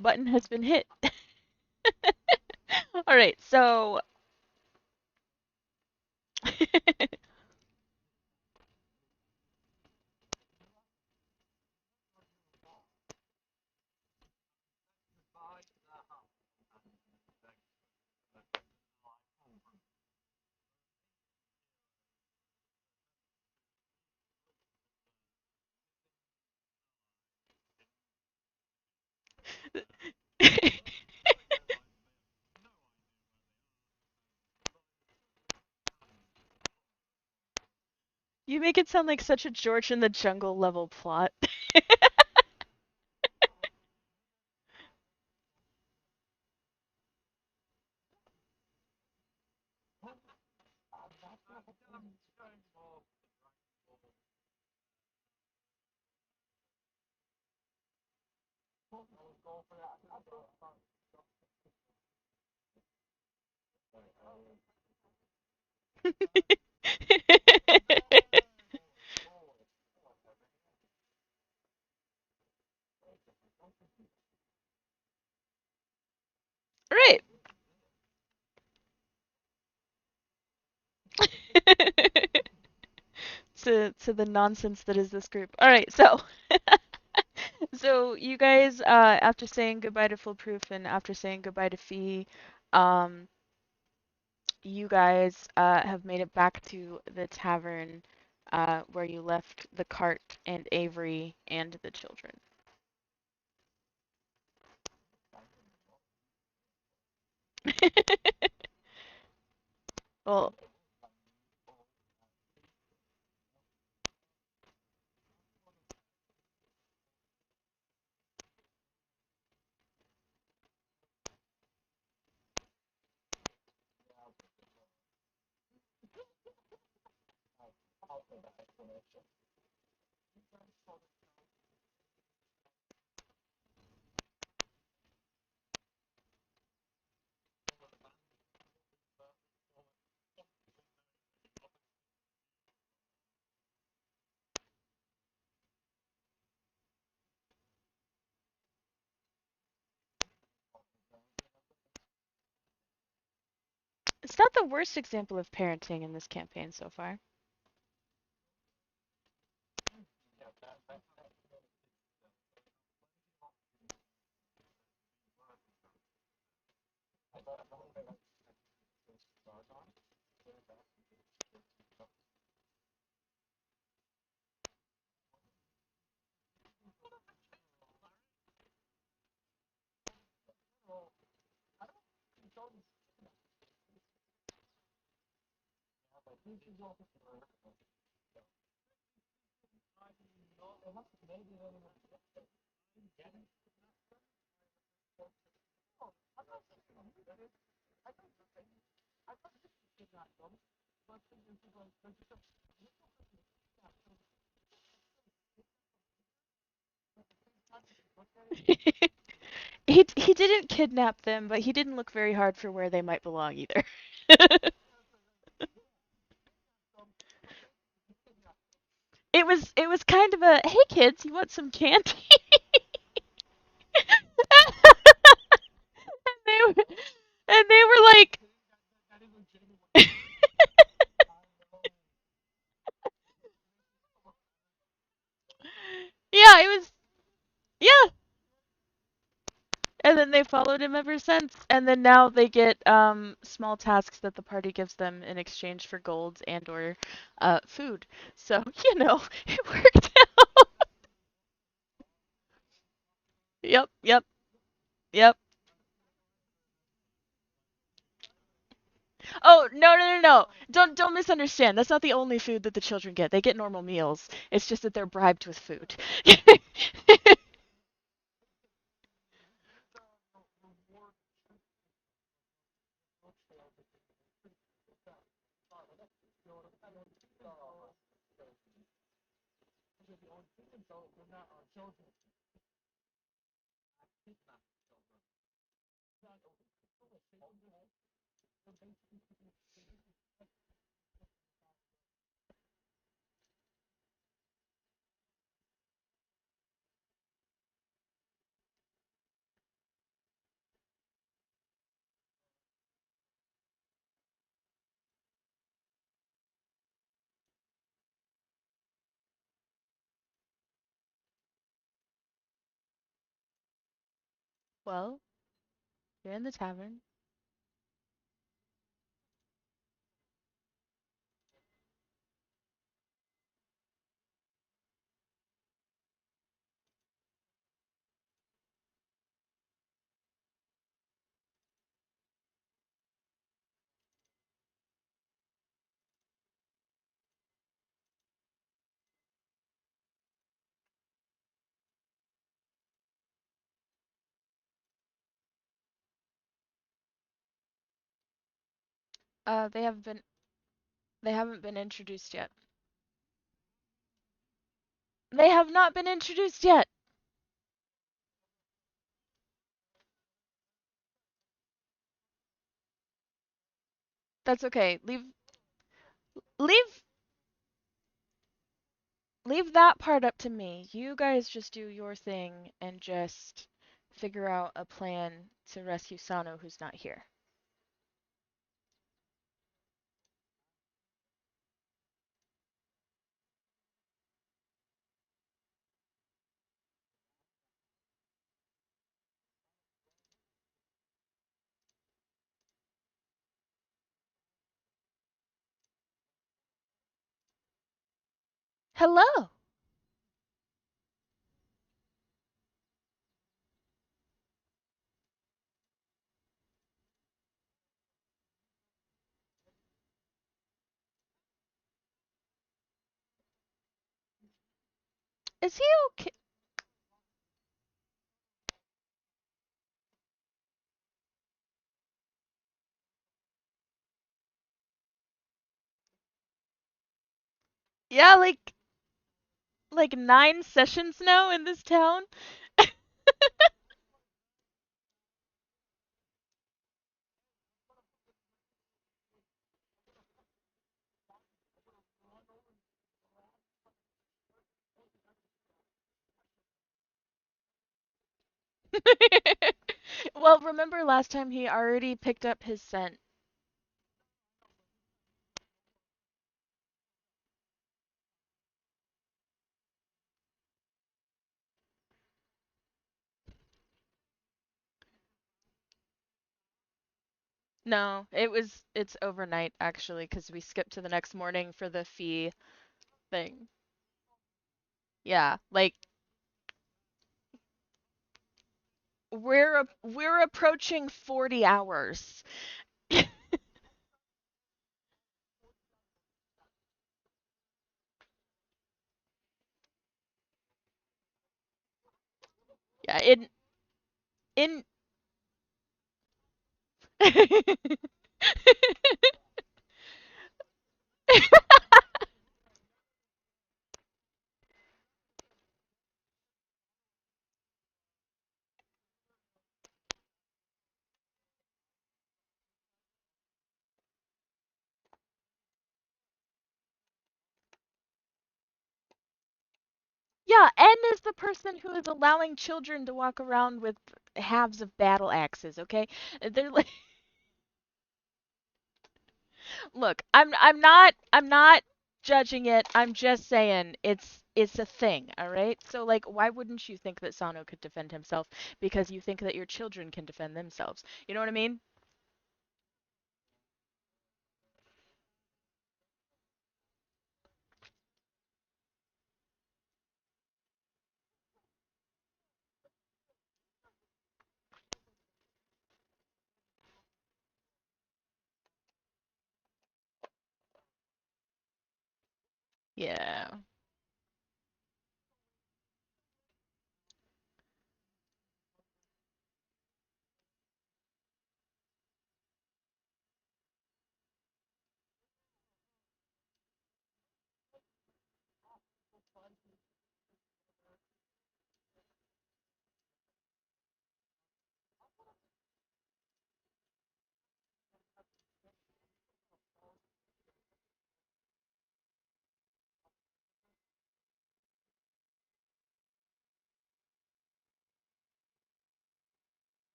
Button has been hit. All right, so you make it sound like such a George in the Jungle level plot. Right. To the nonsense that is this group. All right, so so you guys, after saying goodbye to Foolproof and after saying goodbye to Fee, um, you guys have made it back to the tavern where you left the cart and Avery and the children. Well, it's not the worst example of parenting in this campaign so far. He didn't kidnap them, but he didn't look very hard for where they might belong either. It was kind of a hey kids, you want some candy? and they were and they were like yeah, it was yeah. And then they followed him ever since. And then now they get small tasks that the party gives them in exchange for golds and or food. So, it worked out. Yep, yep, yep. Oh, no, no, no, no. Don't misunderstand. That's not the only food that the children get. They get normal meals. It's just that they're bribed with food. Well, you're in the tavern. Uh, they have been they haven't been introduced yet. They have not been introduced yet. That's okay. Leave leave that part up to me. You guys just do your thing and just figure out a plan to rescue Sano who's not here. Hello. Is he okay? Yeah, like 9 sessions now in this town. Well, remember last time he already picked up his scent. No, it's overnight actually because we skipped to the next morning for the fee thing. Yeah, like we're approaching 40 hours. Yeah, in Yeah, N is the person who is allowing children to walk around with halves of battle axes, okay? They're like Look, I'm not judging it. I'm just saying it's a thing, all right? So like why wouldn't you think that Sano could defend himself because you think that your children can defend themselves? You know what I mean? Yeah.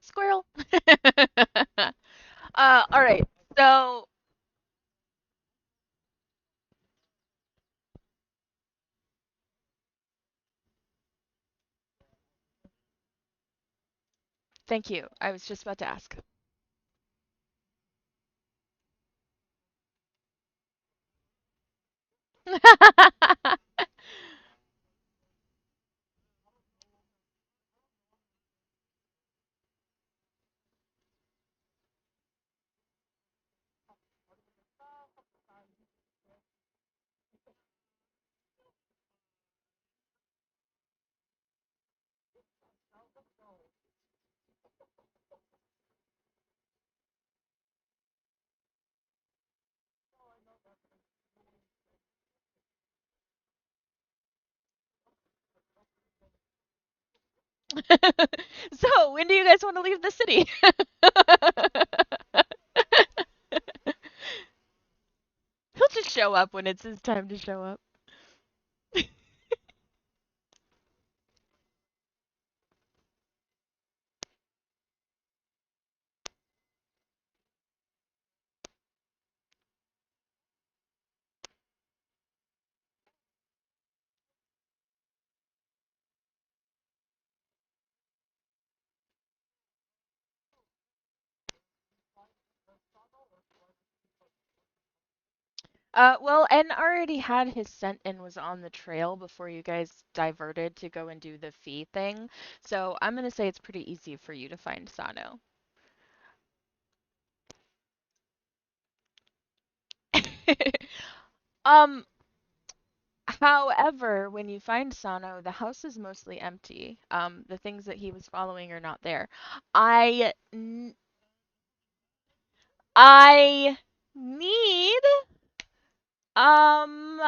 Squirrel. All right. So, thank you. I was just about to ask. So, when do you guys want to leave the city? He'll just show up when it's his time to show up. Well, N already had his scent and was on the trail before you guys diverted to go and do the fee thing. So I'm gonna say it's pretty easy for you to find Sano. Um, However, when you find Sano, the house is mostly empty. The things that he was following are not there. I n- I need um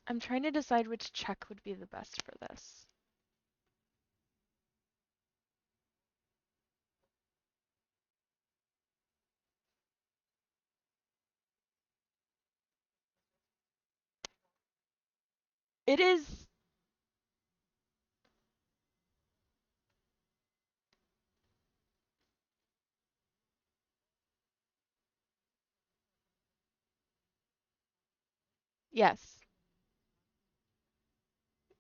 I'm trying to decide which check would be the best for this. It is, yes.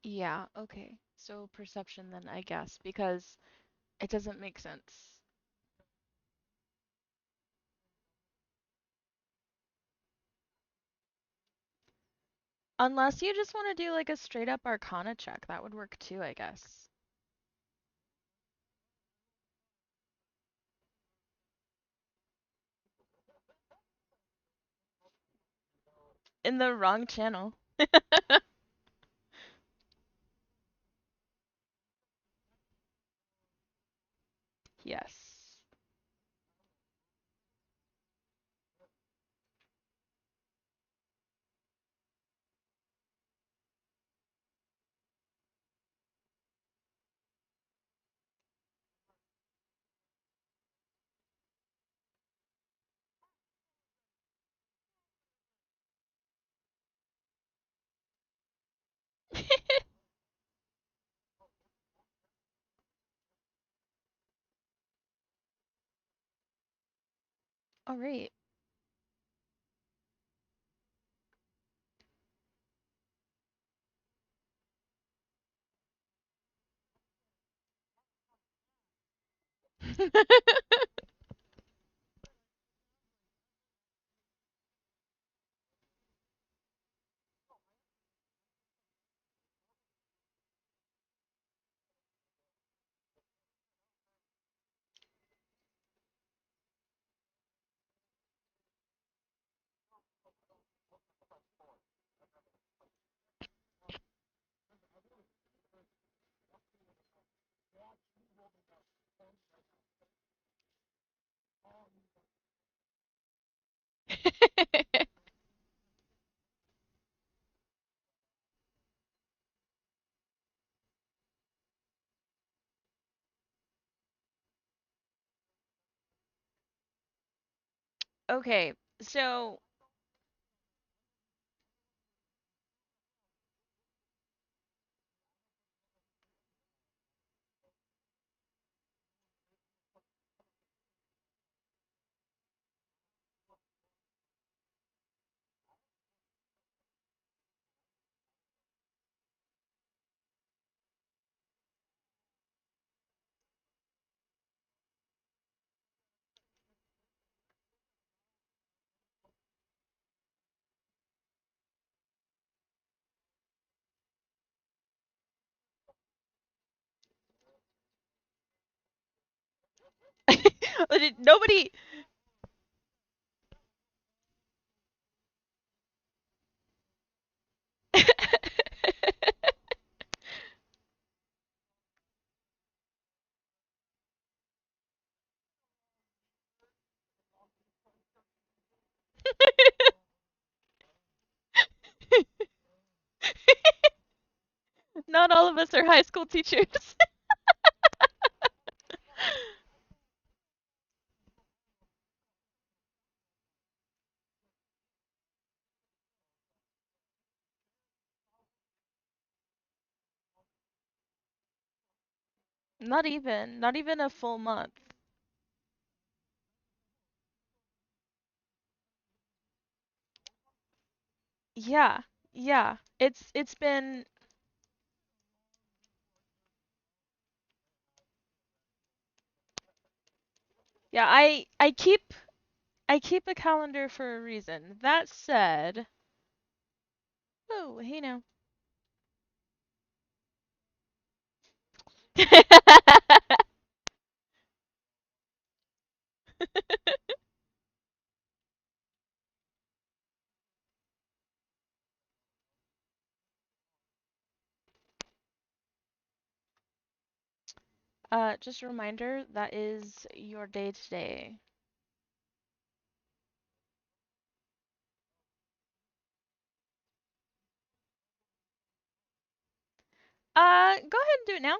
Yeah, okay. So perception then, I guess, because it doesn't make sense. Unless you just want to do like a straight up Arcana check, that would work too, I guess. In the wrong channel. Yes. All right. Okay, so Nobody. Not all of us are high school teachers. Not even a full month. Yeah, yeah. It's been yeah, I keep a calendar for a reason. That said, oh, hey now. Just a reminder, that is your day today. Go ahead and do it now,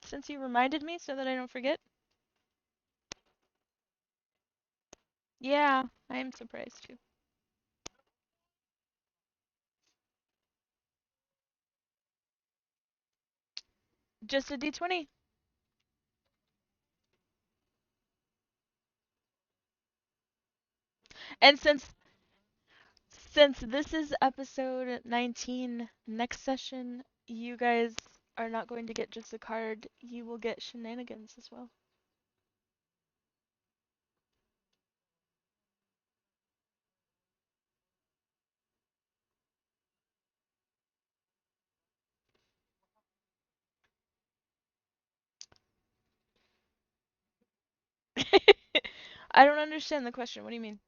since you reminded me so that I don't forget. Yeah, I am surprised too. Just a D20. And since this is episode 19, next session you guys are not going to get just a card, you will get shenanigans as well. I don't understand the question. What do you mean?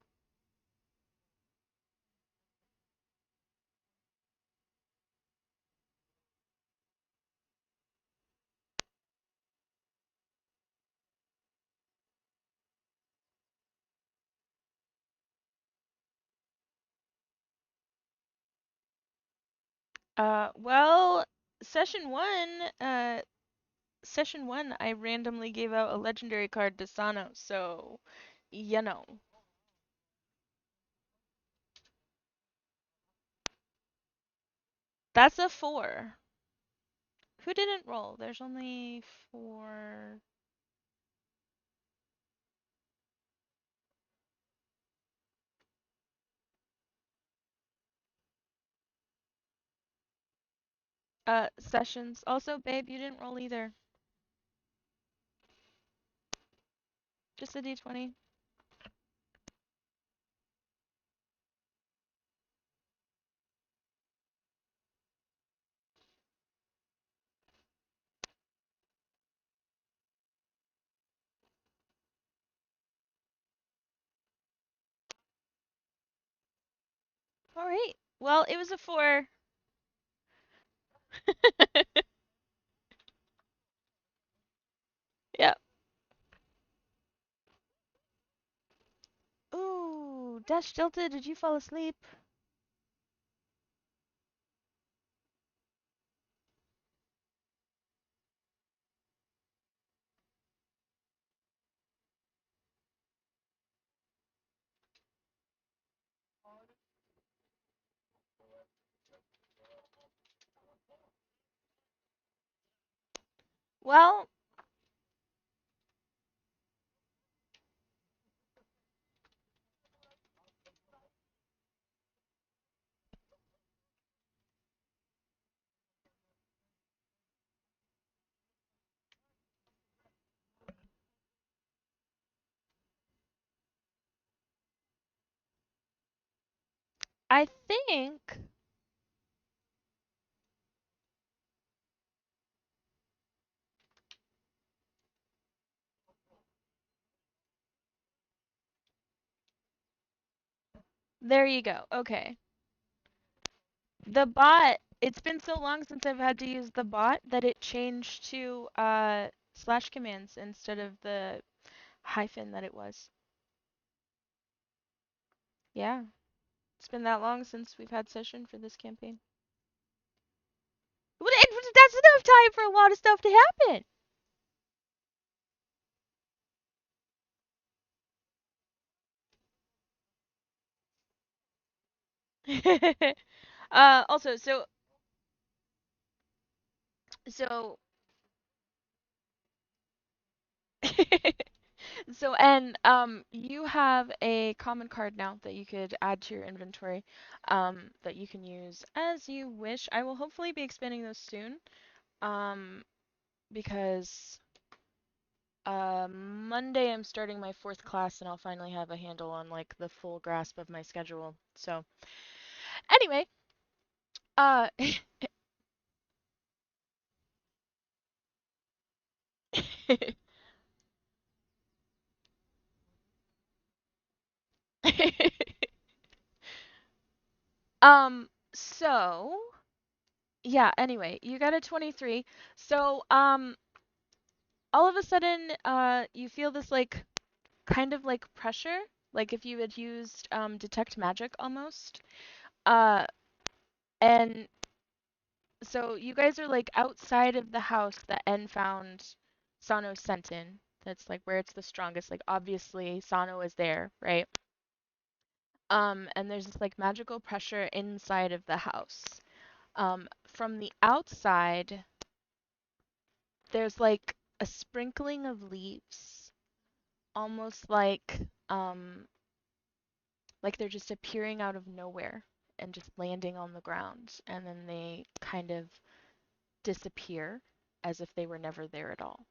Well, session one, session one, I randomly gave out a legendary card to Sano, so, you know. That's a four. Who didn't roll? There's only four. Sessions. Also, babe, you didn't roll either. Just a d20. Alright. Well, it was a four. Yep. Ooh, Dash Delta, did you fall asleep? Well, I think There you go. Okay. The bot, it's been so long since I've had to use the bot that it changed to slash commands instead of the hyphen that it was. Yeah. It's been that long since we've had session for this campaign. That's enough time for a lot of stuff to happen. Also, so so and you have a common card now that you could add to your inventory, that you can use as you wish. I will hopefully be expanding those soon, um, because Monday I'm starting my fourth class and I'll finally have a handle on like the full grasp of my schedule. So anyway, uh, so yeah, anyway, you got a 23. So, all of a sudden, you feel this like kind of like pressure, like if you had used detect magic almost. Uh, and so you guys are like outside of the house that N found Sano sent in. That's like where it's the strongest. Like obviously Sano is there, right? And there's this like magical pressure inside of the house. From the outside, there's like a sprinkling of leaves, almost like they're just appearing out of nowhere and just landing on the ground, and then they kind of disappear as if they were never there at all.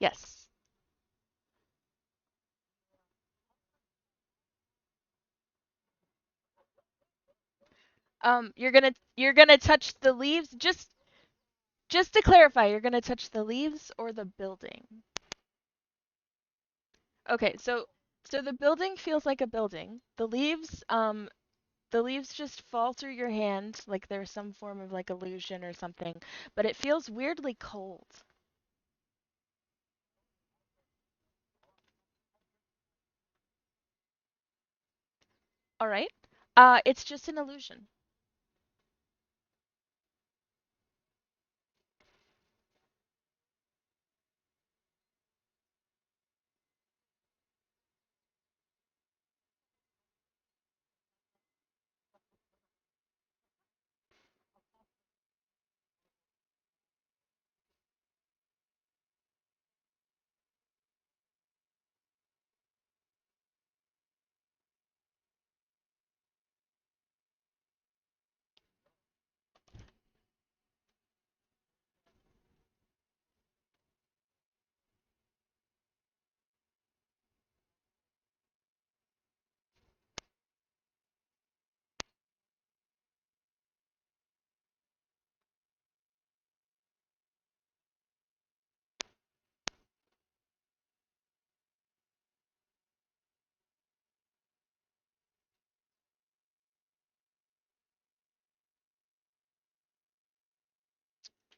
Yes. You're gonna touch the leaves. Just to clarify, you're gonna touch the leaves or the building. Okay, so the building feels like a building. The leaves just fall through your hand like there's some form of like illusion or something, but it feels weirdly cold. All right? It's just an illusion.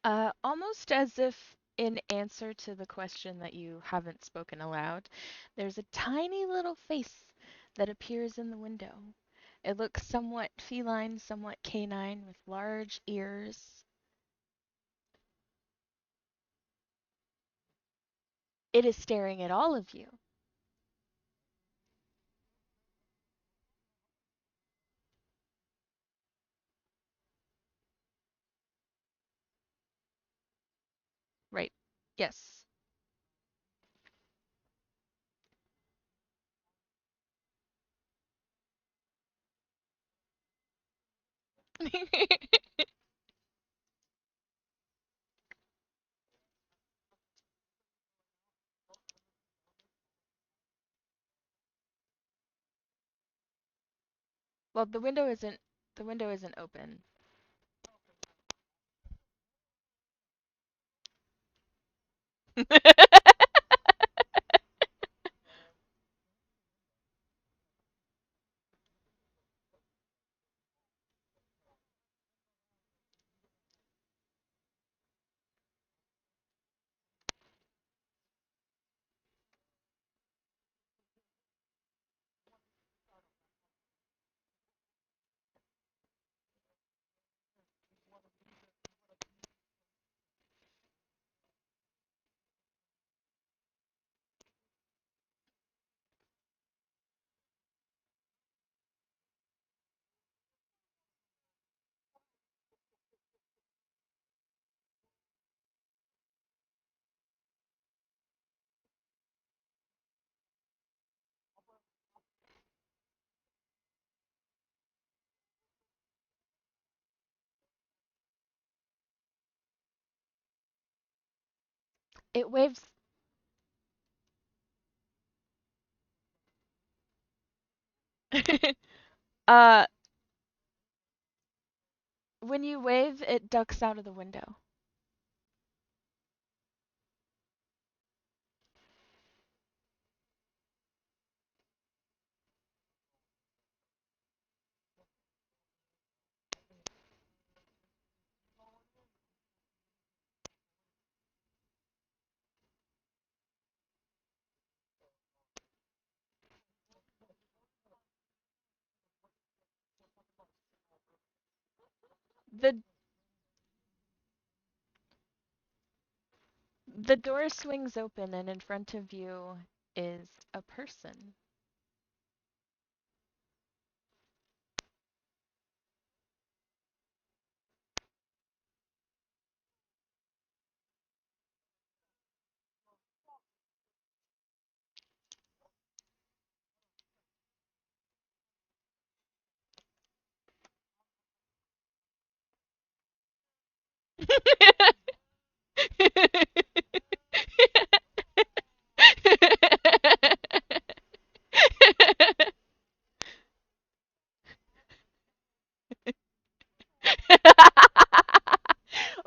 Almost as if in answer to the question that you haven't spoken aloud, there's a tiny little face that appears in the window. It looks somewhat feline, somewhat canine, with large ears. It is staring at all of you. Right. Yes. Well, the window isn't open. It waves. uh, when you wave, it ducks out of the window. The the door swings open and in front of you is a person.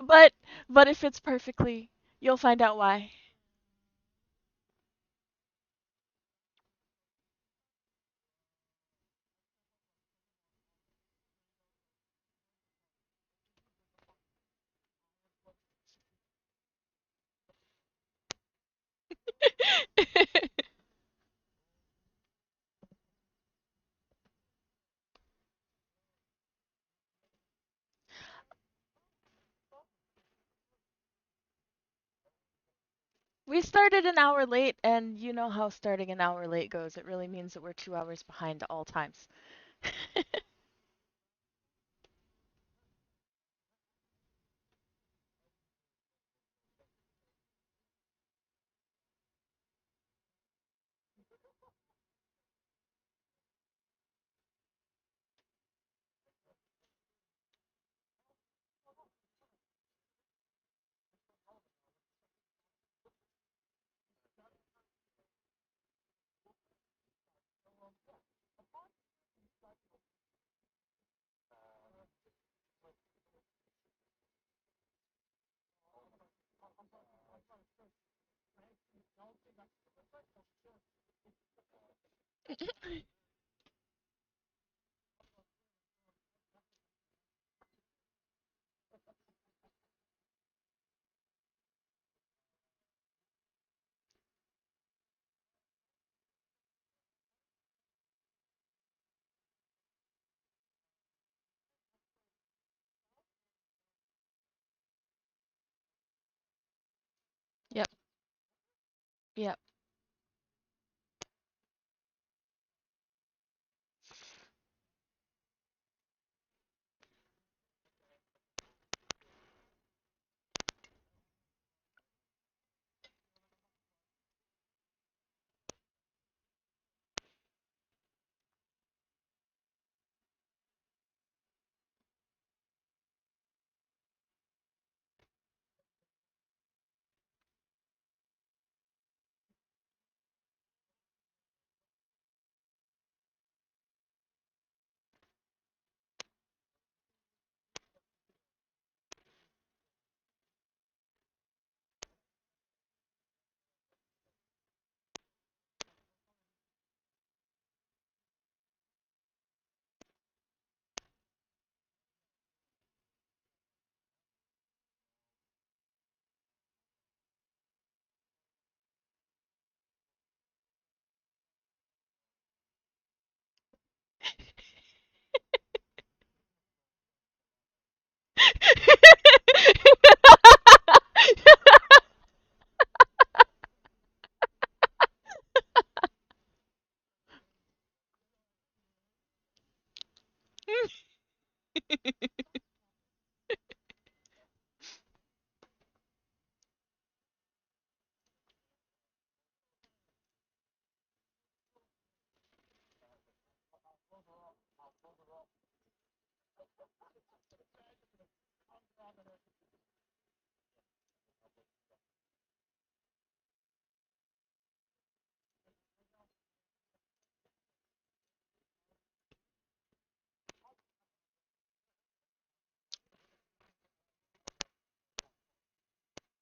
but but if it's perfectly, you'll find out why. We started an hour late, and you know how starting an hour late goes. It really means that we're 2 hours behind at all times. Yep.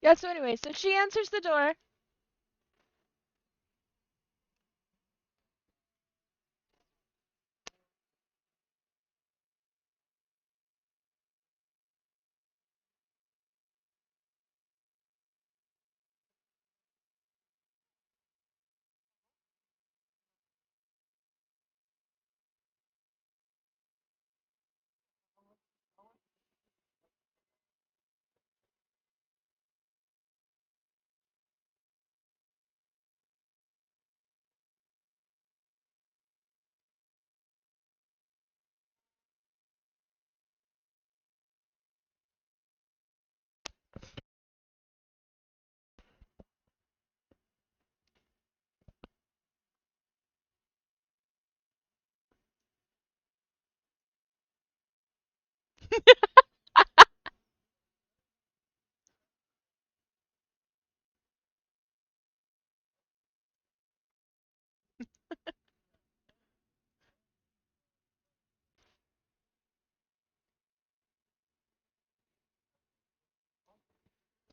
Yeah, so anyway, so she answers the door.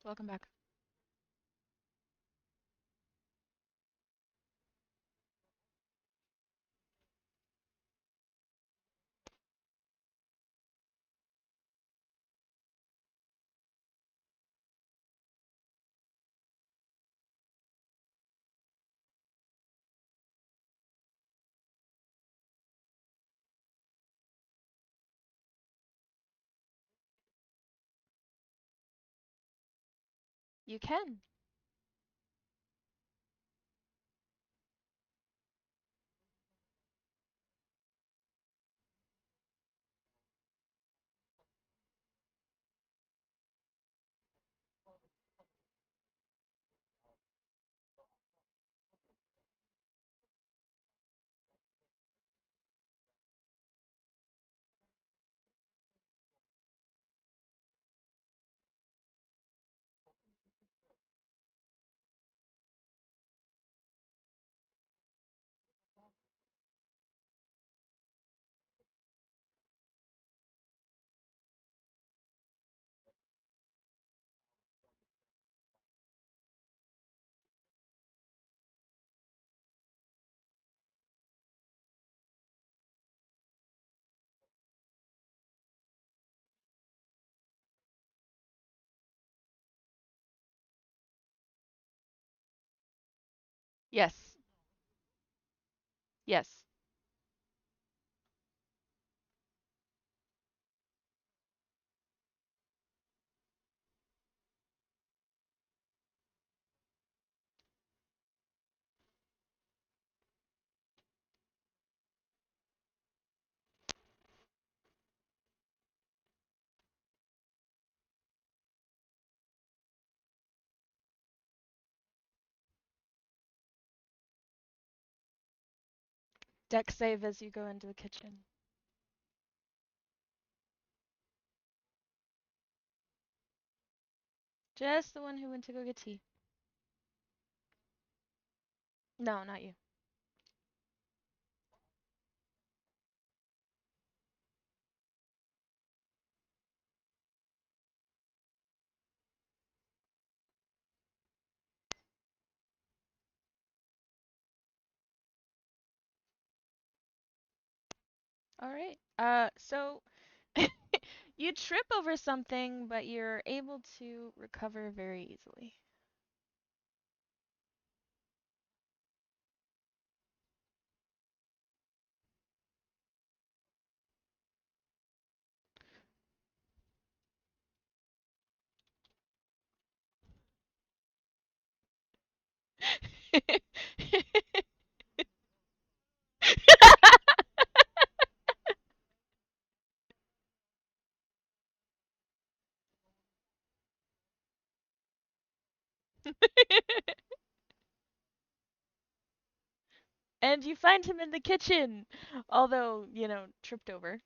Welcome back. You can. Yes. Yes. Deck save as you go into the kitchen. Just the one who went to go get tea. No, not you. All right. So you trip over something, but you're able to recover very easily. And you find him in the kitchen, although, tripped over.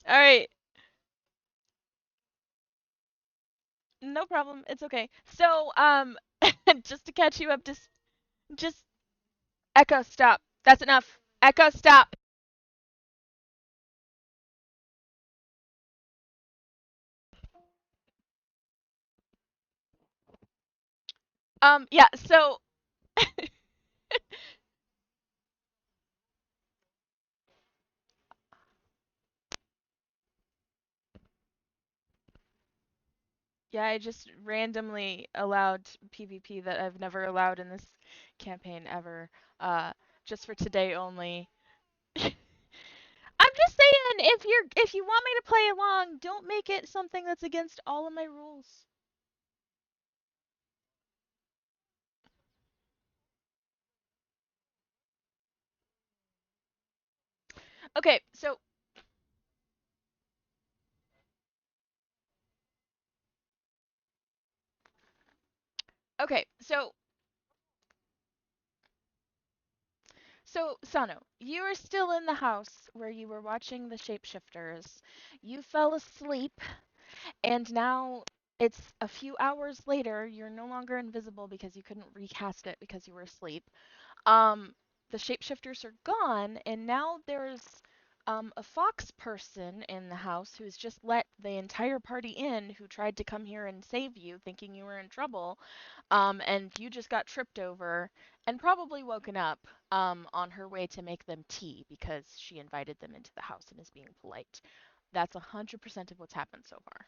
All right, no problem. It's okay. So, just to catch you up, just Echo, stop. That's enough. Echo, stop. Yeah. So, yeah, I just randomly allowed PvP that I've never allowed in this campaign ever. Uh, just for today only. I'm just saying, if you want me to play along, don't make it something that's against all of my rules. Okay, so okay, so Sano, you are still in the house where you were watching the shapeshifters. You fell asleep, and now it's a few hours later. You're no longer invisible because you couldn't recast it because you were asleep. um the shapeshifters are gone, and now there's a fox person in the house who's just let the entire party in, who tried to come here and save you thinking you were in trouble. And you just got tripped over and probably woken up on her way to make them tea because she invited them into the house and is being polite. That's 100% of what's happened so far.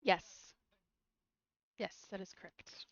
Yes. Yes, that is correct.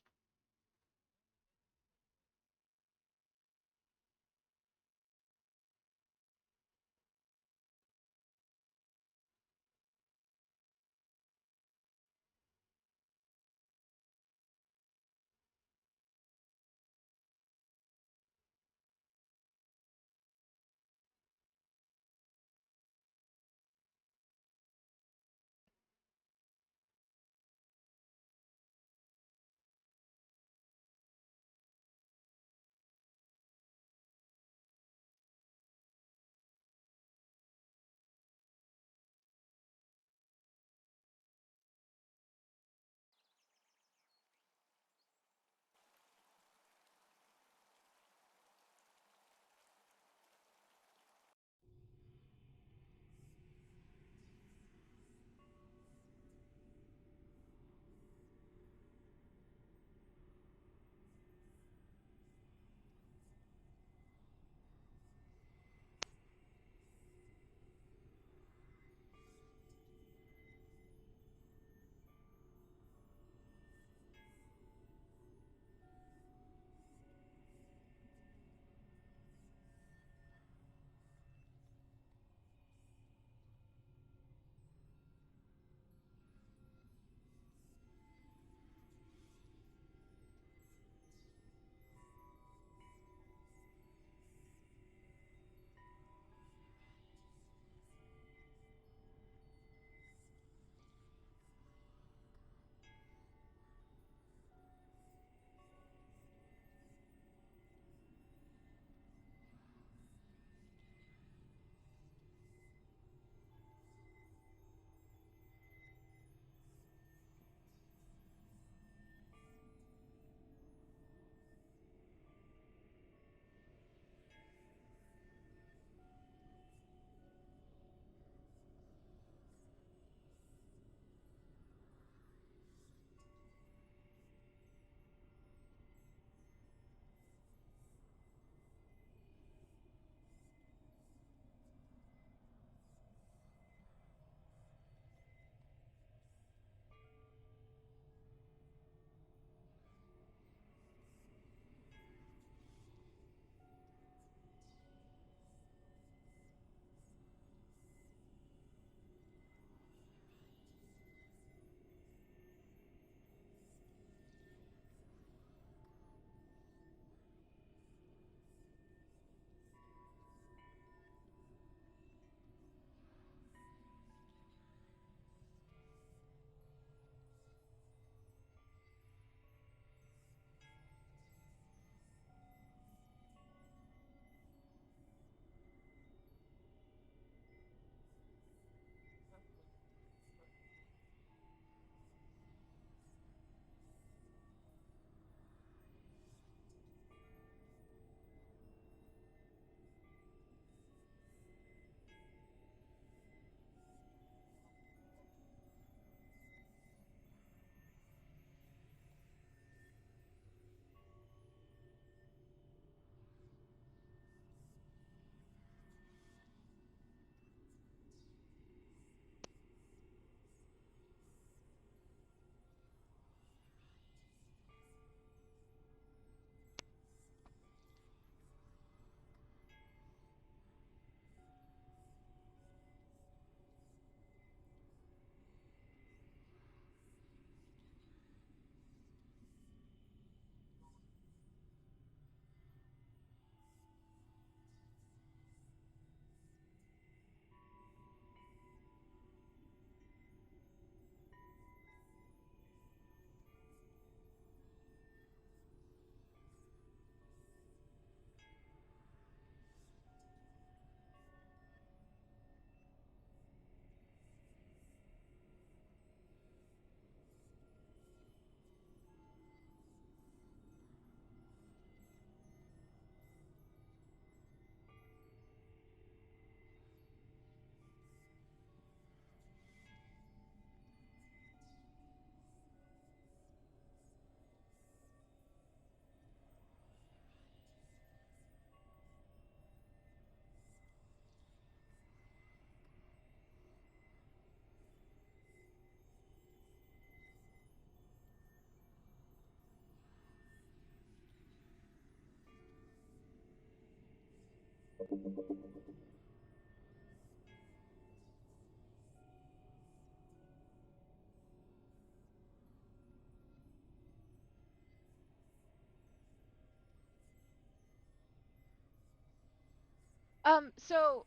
So,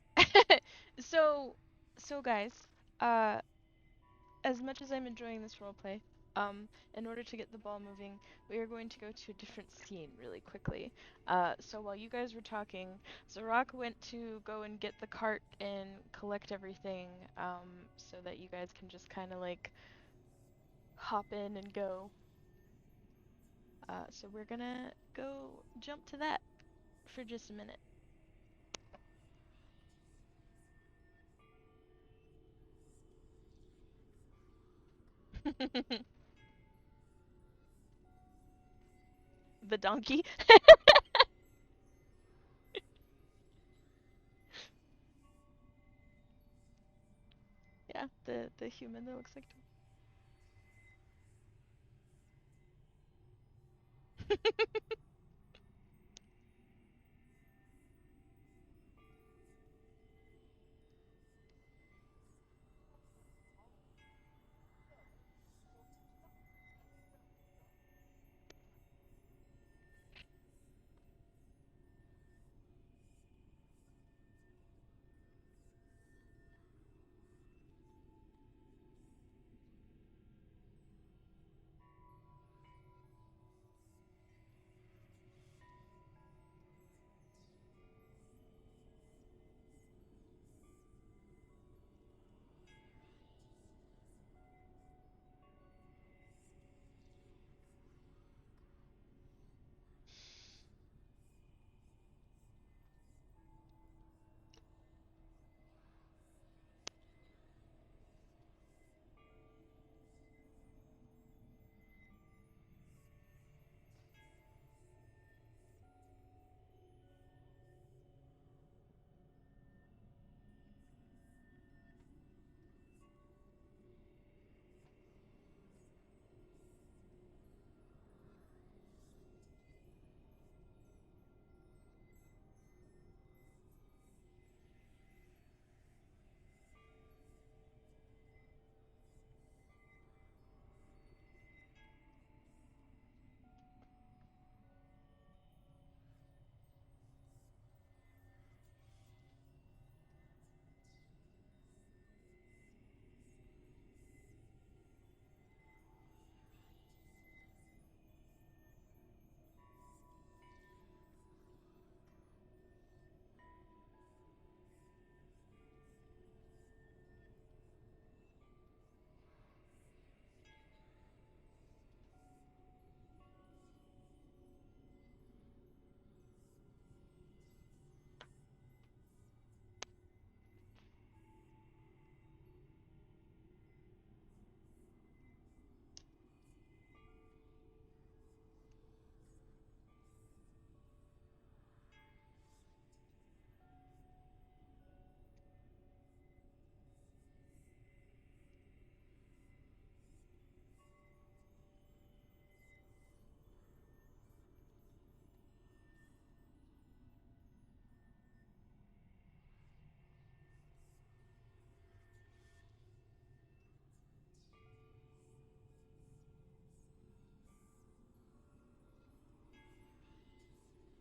so, so guys, uh, as much as I'm enjoying this roleplay, in order to get the ball moving, we are going to go to a different scene really quickly. So while you guys were talking, Zorak went to go and get the cart and collect everything, so that you guys can just kind of like hop in and go. So we're gonna go jump to that for just a minute. The donkey? Yeah, the human that looks like.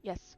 Yes.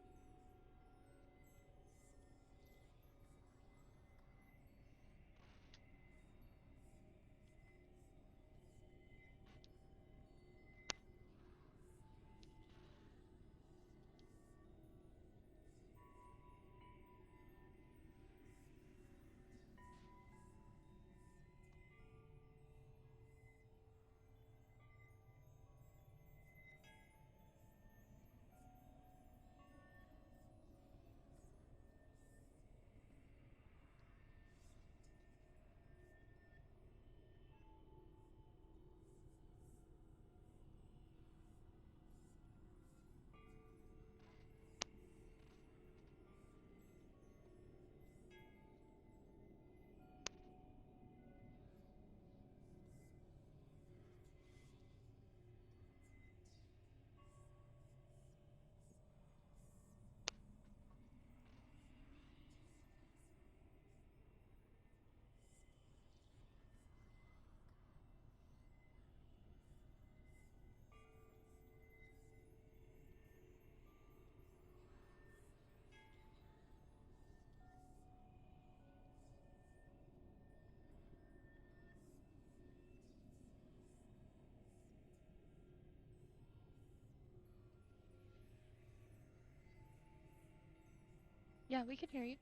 Yeah, we can hear you.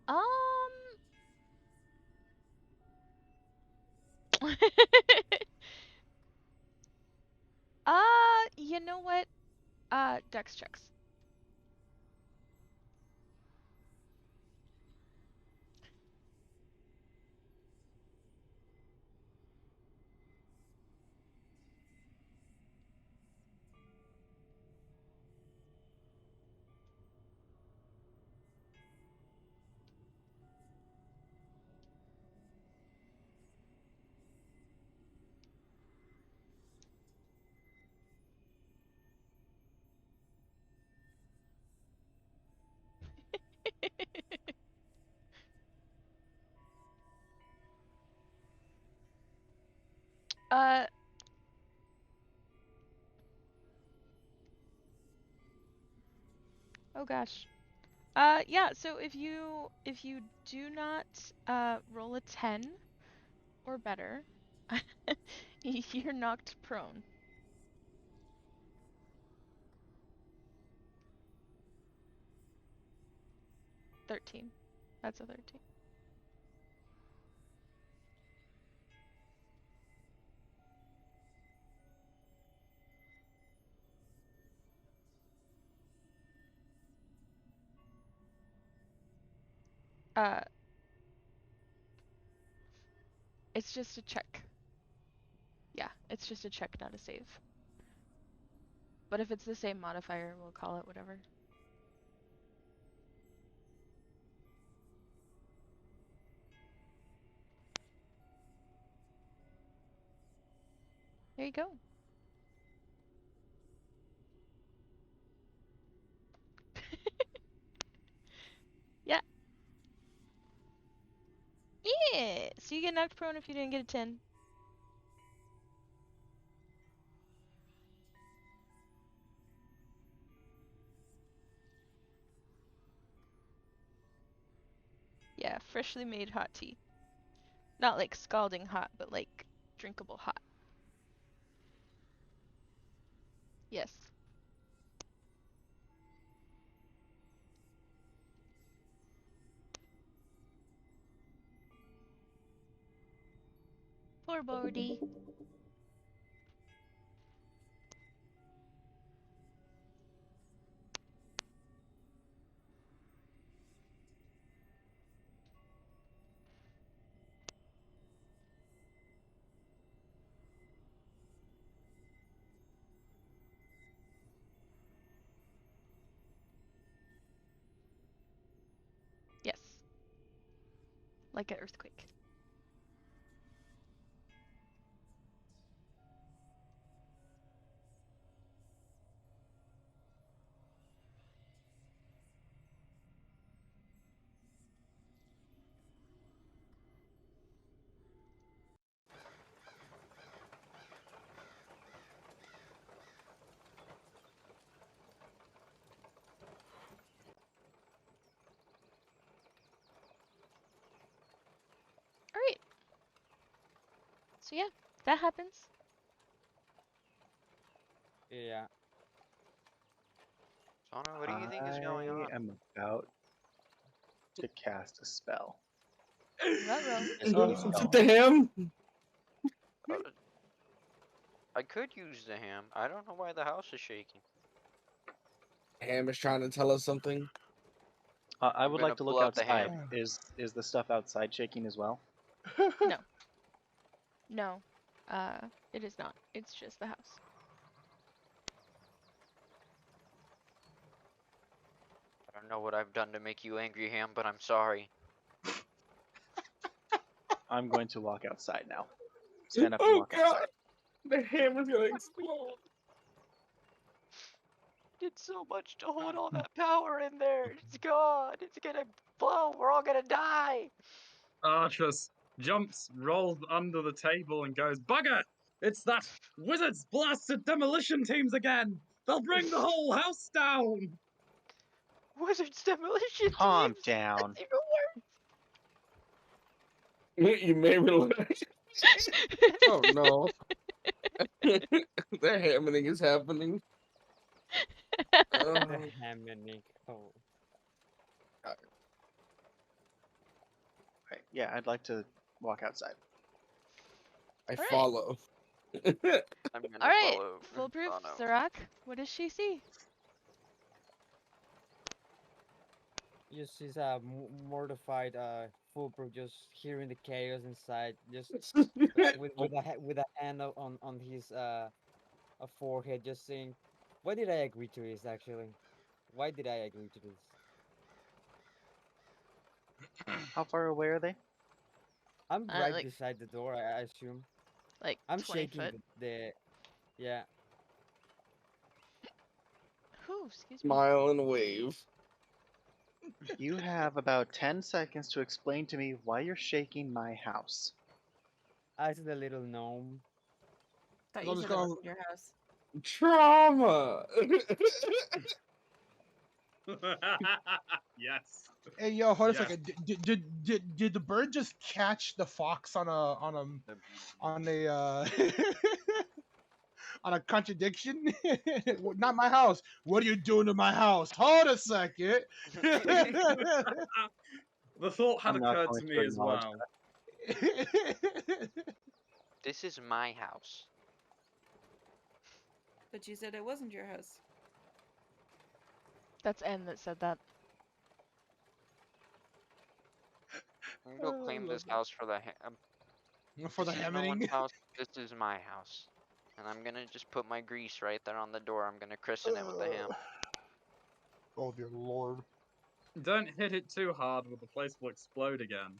Um, you know what? Dex checks. Uh, oh gosh. Yeah, so if you do not roll a 10 or better, you're knocked prone. 13. That's a 13. Uh, it's just a check. Yeah, it's just a check, not a save. But if it's the same modifier, we'll call it whatever. There you go. Yeah. Yeah. So you get knocked prone if you didn't get a 10. Yeah, freshly made hot tea. Not like scalding hot, but like drinkable hot. Yes. Floorboardy. Yes. Like an earthquake. Alright. So yeah, that happens. Yeah. Sona, what do you think is going on? I am about to cast a spell. Ruh-roh. Is he Is spell? it the ham? Uh, I could use the ham. I don't know why the house is shaking. Ham is trying to tell us something. I I'm would gonna like to pull look out the outside. ham. Is the stuff outside shaking as well? No. No. It is not. It's just the house. I don't know what I've done to make you angry, ham, but I'm sorry. I'm going to walk outside now. Stand up and Oh walk god, outside. the ham is gonna explode. did so much to hold all that power in there. It's gone. It's gonna blow. We're all gonna die. Archers jumps, rolls under the table, and goes, "Bugger! It's that wizard's blasted demolition teams again! They'll bring the whole house down!" Wizard's demolition Calm teams. down. That's even You may relax. Oh no. The happening is happening. The Hamonic. Oh. Right. Yeah, I'd like to walk outside. I Alright. follow. I'm gonna All right, follow. foolproof. Oh, no. Sirach, what does she see? Just she's mortified, foolproof, just hearing the chaos inside, just with a hand on his a forehead, just saying, "Why did I agree to this? Actually, why did I agree to this?" How far away are they? I'm right like- beside the door. I assume. Like I'm 20 shaking foot. yeah. Whew, excuse me. Smile and wave. You have about 10 seconds to explain to me why you're shaking my house. As the little gnome. Thought I'm you just said it gonna- wasn't your house. Trauma. Yes. Hey, yo, hold Yes. a second. Did the bird just catch the fox on a on a contradiction? Not my house. What are you doing to my house? Hold a second. The thought had I'm not occurred going to to me as acknowledge well. This is my house. But you said it wasn't your house. That's N that said that. I'm gonna go claim this house for the For the this is no one's hemming. house. This is my house. And I'm gonna just put my grease right there on the door. I'm gonna christen it with the ham. Oh dear lord. Don't hit it too hard, or the place will explode again.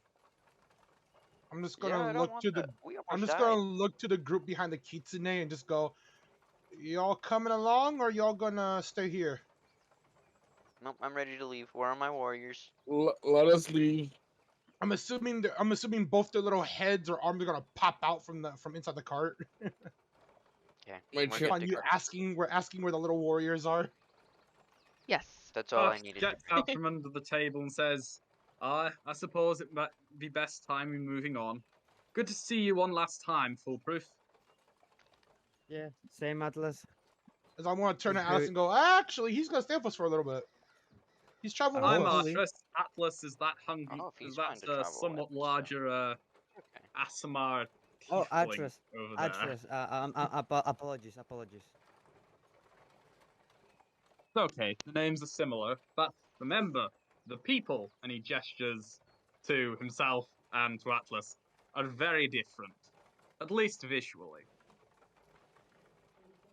I'm just Yeah, gonna I don't look want to the that. We I'm almost just died. gonna look to the group behind the kitsune and just go, y'all coming along or y'all gonna stay here? Nope, I'm ready to leave. Where are my warriors? Let us leave. I'm assuming both their little heads or arms are gonna pop out from inside the cart. Okay, My we're chip- good Upon to you go. we're asking where the little warriors are. Yes. That's all I Puff needed. gets out from under the table and says, I suppose it might be best time we moving on. Good to see you one last time, Foolproof. Yeah. Same Atlas. As I want to turn to Just Alice do and go, actually, he's gonna stay with us for a little bit. He's traveling with I'm us. hopefully. Artris. Atlas is that hungry. Oh, if Is he's that fine to travel somewhat with us, larger Okay. Asimar Oh, tiefling Atlas. over there. Atlas. Apologies. Apologies. It's okay. The names are similar, but remember, the people, and he gestures to himself and to Atlas, are very different, at least visually.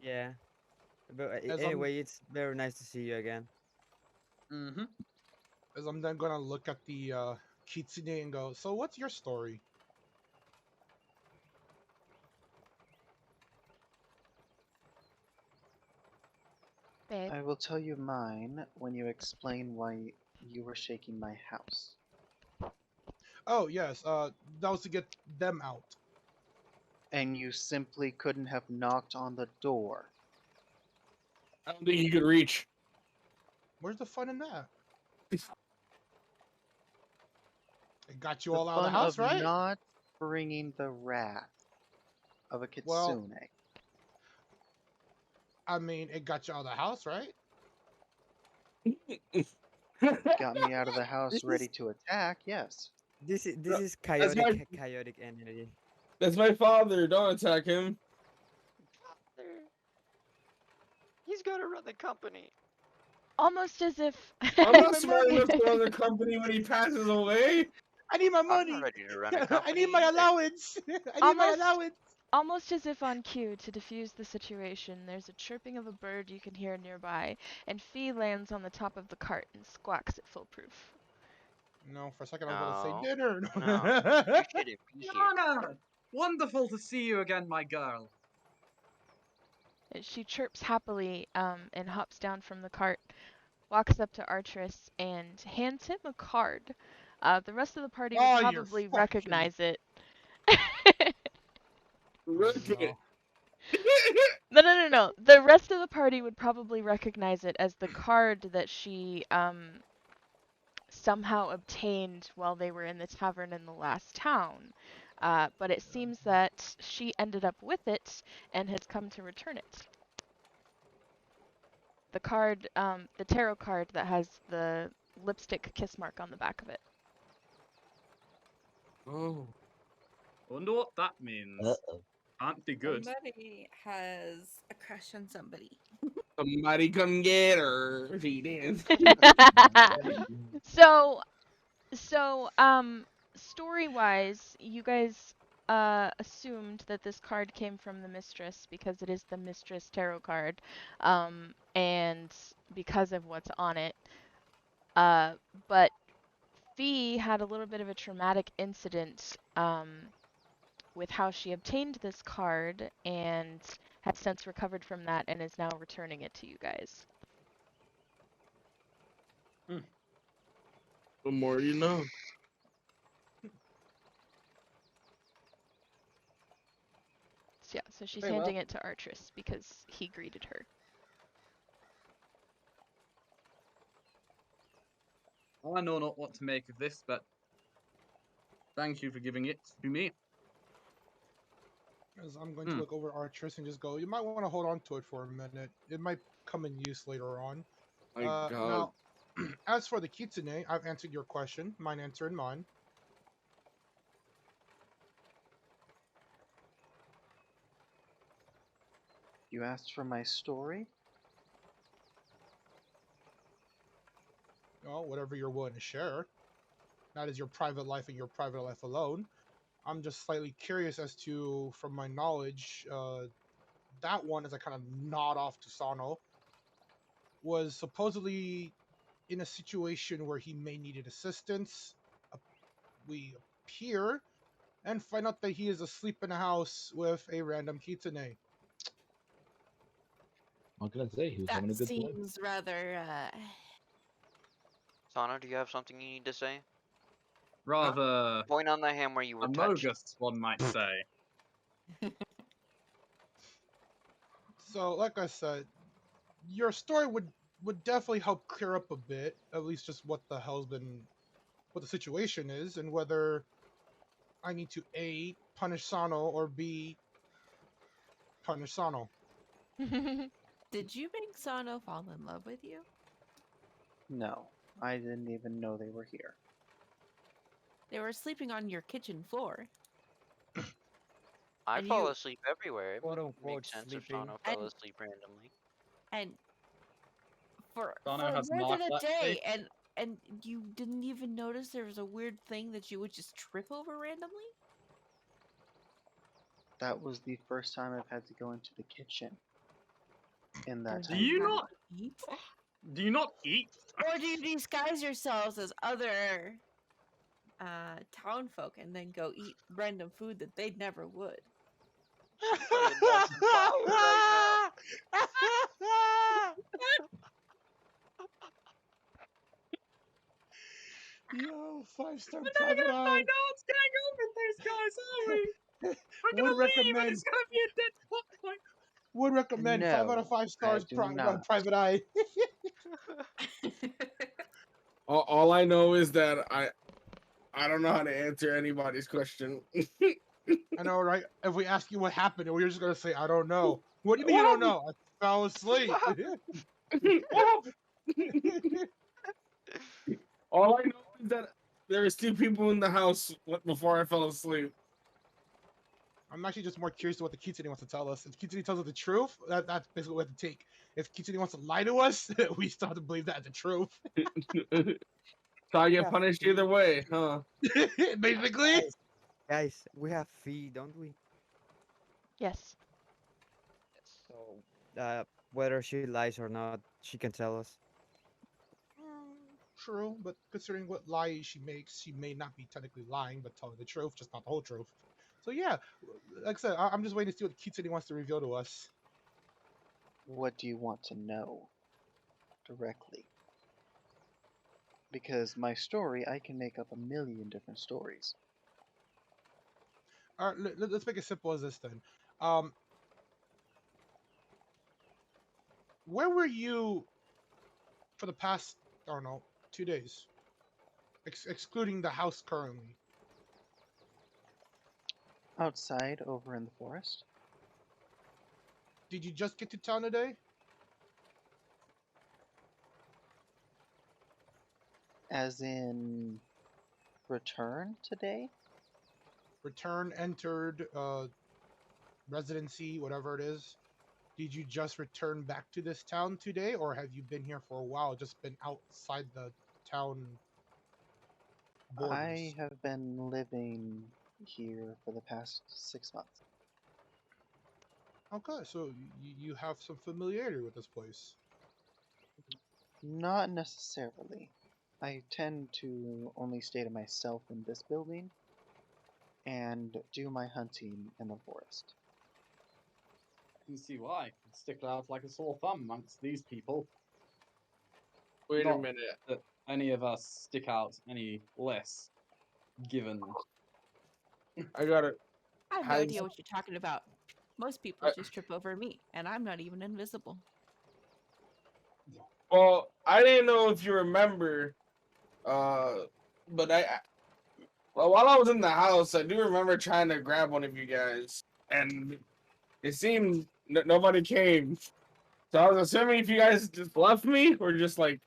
Yeah. But As anyway, it's very nice to see you again. Mm-hmm. As I'm then gonna look at the kitsune and go, so what's your story? Babe. I will tell you mine when you explain why you were shaking my house. Oh yes, that was to get them out. And you simply couldn't have knocked on the door. I don't think you could reach. Where's the fun in that? It got you The all out of the fun house, of right? not bringing the wrath of a kitsune. Well- I mean, it got you out of the house, right? Got me out of the house ready to attack, yes. This is That's chaotic energy. That's my father. Don't attack him. He's gotta run the company. Almost as if I'm not smart enough to run the company when he passes away. I need my I'm money. not ready to run a I company. need my either. allowance. I need my Almost- allowance. almost as if on cue to diffuse the situation, there's a chirping of a bird you can hear nearby, and Fee lands on the top of the cart and squawks at Foolproof. No, for a second I was gonna No, say dinner. You shouldn't be here. Yana! Wonderful to see you again, my girl. she chirps happily and hops down from the cart, walks up to Artress and hands him a card. The rest of the party would Oh, you're probably fucking. recognize it. Look No. it. No. The rest of the party would probably recognize it as the card that she somehow obtained while they were in the tavern in the last town. But it seems that she ended up with it and has come to return it. The card, the tarot card that has the lipstick kiss mark on the back of it. Oh. Wonder what that means. Uh-oh. Can't be good. Somebody has a crush on somebody. Somebody come get her. She did. so, story-wise, you guys assumed that this card came from the mistress because it is the mistress tarot card, and because of what's on it. But Fee had a little bit of a traumatic incident with how she obtained this card and has since recovered from that and is now returning it to you guys. The more you know. So yeah, so she's Very well. handing it to Artress because he greeted her. I know not what to make of this, but thank you for giving it to me. As I'm going to look over Artress and just go, you might want to hold on to it for a minute. It might come in use later on. My God. Now, as for the kitsune, I've answered your question. Mine answered mine. You asked for my story? Well, whatever you're willing to share. That is your private life and your private life alone. I'm just slightly curious as to, from my knowledge, that one, as I kind of nod off to Sano, was supposedly in a situation where he may needed assistance. We appear and find out that he is asleep in a house with a random kitsune. What can I say? He was having a That good time. seems rather. Sana, do you have something you need to say? Rather Point on the hand where you were touched. amogus, one might say. So, like I said, your story would definitely help clear up a bit, at least just what the situation is, and whether I need to A, punish Sano, or B, punish Sano. Did you make Sano fall in love with you? No, I didn't even know they were here. They were sleeping on your kitchen floor. I And fall you- asleep everywhere. It Quote unquote makes sense if sleeping. Sana fell And- asleep randomly. And for Sano has more than a narcolepsy. day, and you didn't even notice there was a weird thing that you would just trip over randomly? That was the first time I've had to go into the kitchen in that And Do time. you have not? to eat? Do you not eat? Or do you disguise yourselves as other town folk and then go eat random food that they never would? playing Nelson Power right Yo, 5-star We're not private gonna eye. find out what's going on with those guys, are we? We're gonna Would leave and recommend. it's gonna be a dead plot point. Would recommend 5 out of No, 5 stars. I do not. Private eye. All I know is that I don't know how to answer anybody's question. I know, right? If we ask you what happened, we're just gonna say, I don't know. What do you mean you don't know? I fell asleep. All I know is that there was 2 people in the house before I fell asleep. I'm actually just more curious to what the Kitsune wants to tell us. If Kitsune tells us the truth, that's basically what we have to take. If Kitsune wants to lie to us, we still have to believe that as the truth. So I get Yeah, punished Fee. either way, huh? Basically. Guys, we have Fee, don't we? Yes. So, whether she lies or not, she can tell us. True, but considering what lies she makes, she may not be technically lying, but telling the truth, just not the whole truth. So yeah, like I said, I'm just waiting to see what Kitsune wants to reveal to us. What do you want to know directly? Because my story, I can make up a million different stories. All right, let's make it simple as this then. Um, where were you for the past, I don't know, 2 days, excluding the house currently? Outside, over in the forest. Did you just get to town today? As in, return today? Return, entered, residency, whatever it is. Did you just return back to this town today, or have you been here for a while, just been outside the town I borders? have been living here for the past 6 months. Okay, so you have some familiarity with this place. Not necessarily. I tend to only stay to myself in this building and do my hunting in the forest. I can see why. Stick it out like a sore thumb amongst these people. Wait a Not minute. that any of us stick out any less, given. I gotta. I have no Has, idea what you're talking about. Most people I, just trip over me, and I'm not even invisible. well, I didn't know if you remember, uh, but well, while I was in the house, I do remember trying to grab one of you guys, and it seemed nobody came. So I was assuming if you guys just left me, or just like,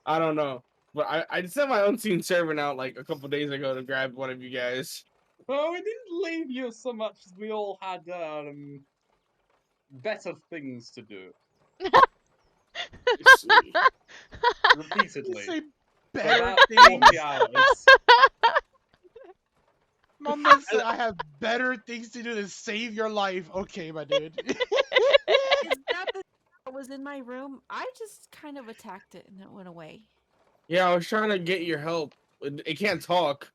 I don't know. But I sent my unseen servant out like a couple days ago to grab one of you guys. Well, we didn't leave you so much as we all had better things to do. I see. You Repeatedly. say For better about things? 40 hours. My man said I have better things to do than save your life. Okay, my dude. Is that the that was in my room? I just kind of attacked it and it went away. Yeah, I was trying to get your help. It can't talk.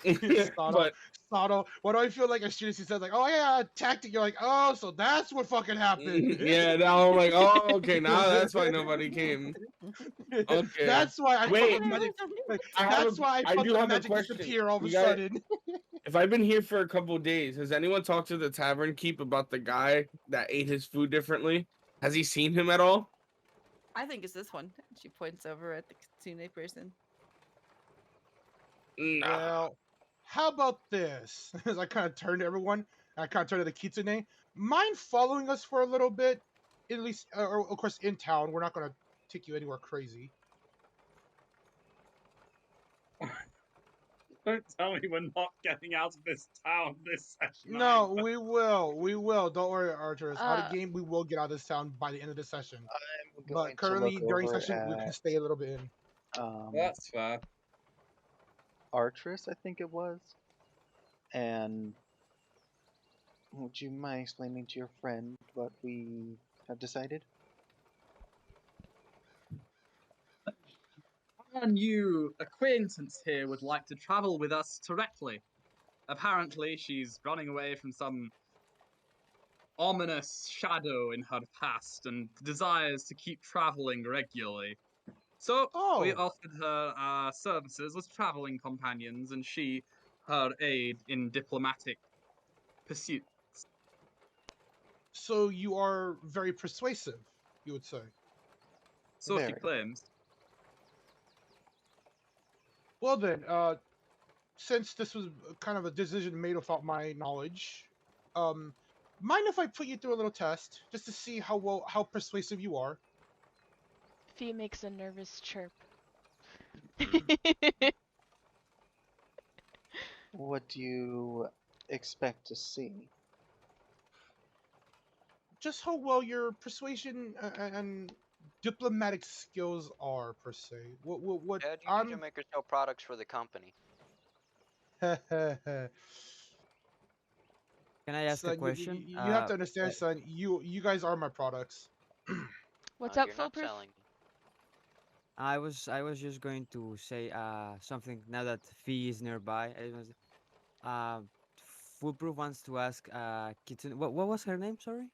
Sato, But Sato, what do I feel like as soon as he says like, "Oh yeah, tactic," you're like, "Oh, so that's what fucking happened." yeah, now I'm like, oh, okay, now that's why nobody came. Okay. That's why I felt Wait, the magic. Like, I have that's why I I felt do the have a magic question. disappear all of a You guys, sudden. if I've been here for a couple of days, has anyone talked to the tavern keep about the guy that ate his food differently? Has he seen him at all? I think it's this one. She points over at the Kitsune person. Nah. Well, how about this? As I kind of turn to everyone, I kind of turn to the Kitsune. Mind following us for a little bit? At least, or of course, in town. We're not gonna take you anywhere crazy. Don't tell me we're not getting out of this town this session. No, either. we will. We will. Don't worry, Arturus. Out of Uh, game, we will get out of this town by the end of the session. I'm But going to currently, look during over session, we can at stay a little bit in. That's fair. Artress, I think it was. And would you mind explaining to your friend what we have decided? Our new acquaintance here would like to travel with us directly. Apparently, she's running away from some ominous shadow in her past and desires to keep traveling regularly. So, we Oh, offered her our services as traveling companions, and she her aid in diplomatic pursuit. so you are very persuasive, you would say. So she Very. claims. Well then, since this was kind of a decision made without my knowledge, um, mind if I put you through a little test just to see how persuasive you are? Fee makes a nervous chirp. What do you expect to see? Just how well your persuasion and diplomatic skills are per se. What Dad, you need to I'm make her sell products for the company. Can I ask a son, question? you have to understand, son. You guys are my products. What's up, You're not Foolproof? selling. I was just going to say something now that Fee is nearby. Uh, Foolproof wants to ask Kitsune. What was her name? Sorry.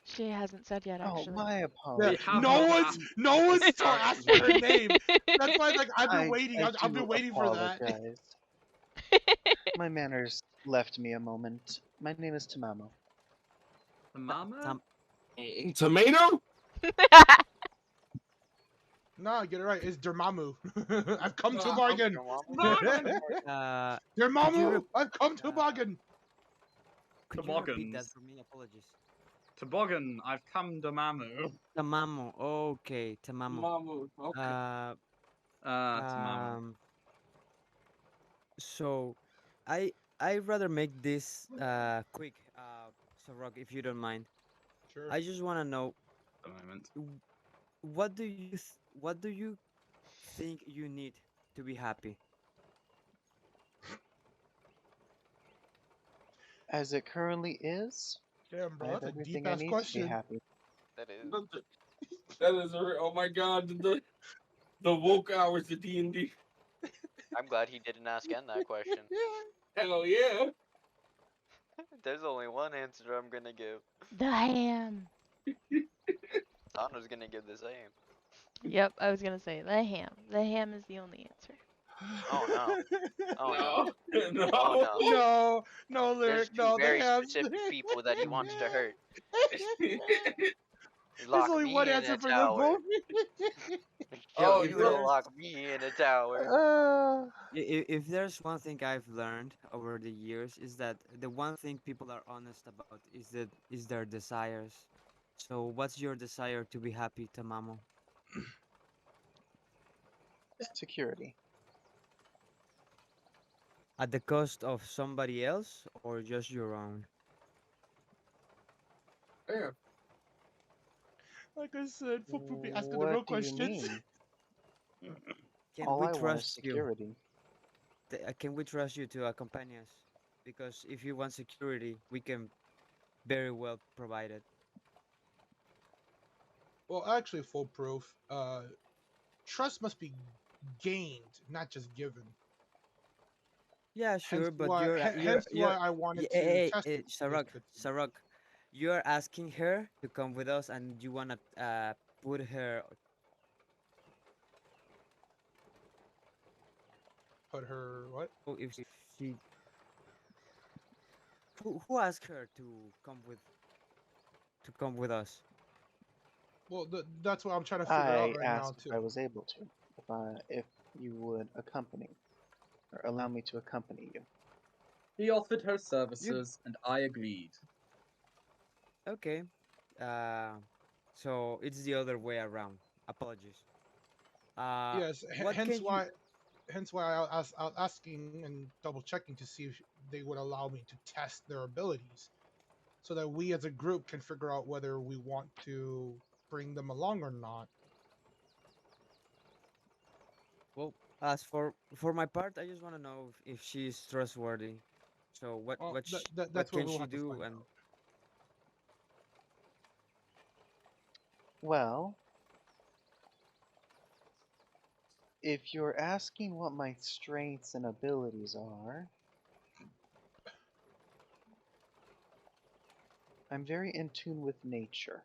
She hasn't said yet, Oh, actually. my Yeah, We apologies. have no not one's asked no one's this asked for her directly. name. That's why, like, I've been I, waiting. I I've do been waiting for that. apologize. My manners left me a moment. My name is Tamamo. The mama? Tam- Tomato? No, get it right. It's Dormammu. I've come to Ah, bargain. Bargain! Uh, could you Dormammu, I've come to uh, bargain. could you repeat that Toboggans. for me? Apologies. Toboggan, I've come to Mamu. Tamamo. Okay, tamamo. Mamu. Okay. Tamamu. So, I rather make this quick. Sarok, if you don't mind. Sure. I just want to know At the moment. what do you think you need to be happy? As it currently is, Damn, I bro, have that's a deep everything I ass need to be question. happy. That is. That is oh my god, the woke hours of D&D. I'm glad he didn't ask N that question. Hell yeah. There's only one answer I'm gonna give. The ham. Sana's gonna give the same. Yep, I was gonna say the ham. The ham is the only answer. Oh no. Oh no. No. No. Oh no. No, no, There's lyric, two no, the very ham's. specific people that he wants to hurt. There's Lock only one me in answer a for them tower. both. Yo, Oh, if You gonna there's lock me in a tower. if there's one thing I've learned over the years is that the one thing people are honest about is their desires. So, what's your desire to be happy, Tamamo? Security. At the cost of somebody else or just your own? damn. Like I said, Footproof be asking the real What do you questions. mean? Can All we I want is trust you? security. Can we trust you to accompany us? Because if you want security, we can very well provide it. Well, actually, Foolproof. Trust must be gained, not just given. Yeah, Hence sure, but why, hence why I wanted to test this Sarok, good. Sarok, you're asking her to come with us, and you wanna put her. Put her what? Oh, if she, who asked her to come with us? Well, that's what I'm trying to figure out I right now asked if too. I was able to, if you would accompany, or allow me to accompany you. He offered her services, and I agreed. Okay, uh, so it's the other way around. Apologies. Yes, What can you? hence why I was asking and double checking to see if they would allow me to test their abilities, so that we as a group can figure out whether we want to bring them along or not. Well, as for my part, I just want to know if she's trustworthy. So Well, what that's what can we'll she have to do? find And out. Well, if you're asking what my strengths and abilities are, I'm very in tune with nature.